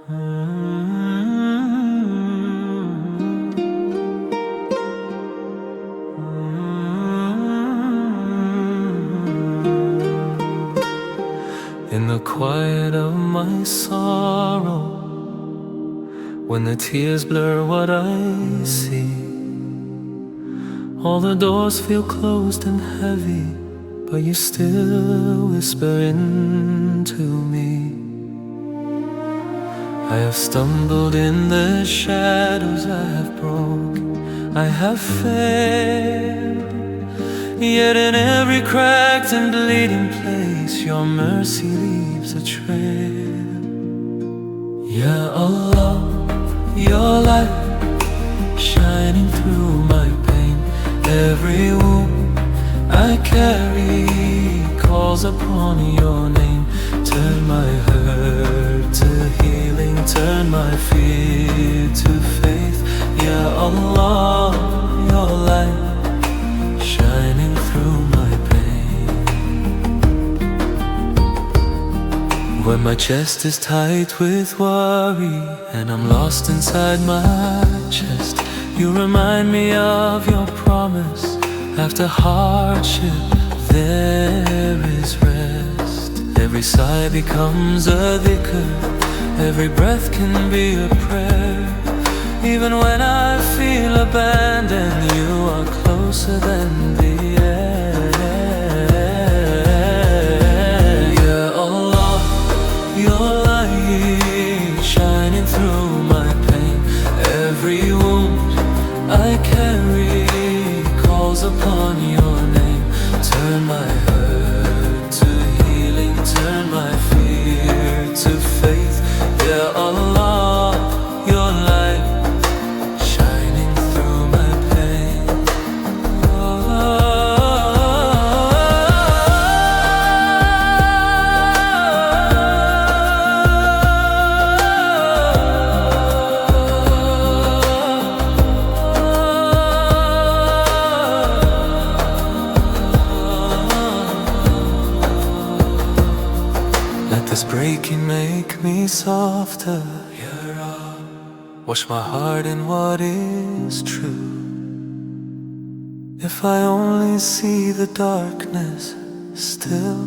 In the quiet of my sorrow, when the tears blur what I see, all the doors feel closed and heavy, but you still whisper into me. I have stumbled in the shadows, I have broken, I have failed, yet in every cracked and bleeding place your mercy leaves a trail. Ya Allah, your light shining through my pain. Every wound I carry calls upon your name. Turn my hurt to healing, turn my fear to faith. Ya Allah, your light shining through my pain. When my chest is tight with worry and I'm lost inside my chest, you remind me of your promise. After hardship there is rest. Every sigh becomes a dhikr, every breath can be a prayer. Even when I feel abandoned, you are closer than the air. Ya Allah, your light shining through my pain. Every wound I carry calls upon your name. Turn my hurt to healing, turn my fear to faith. Ya Allah, your light shining through my pain. Let this breaking make me softer. Wash my heart in what is true. If I only see the darkness still,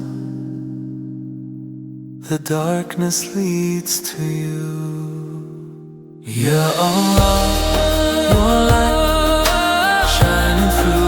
the darkness leads to you. Ya Allah, your light shining through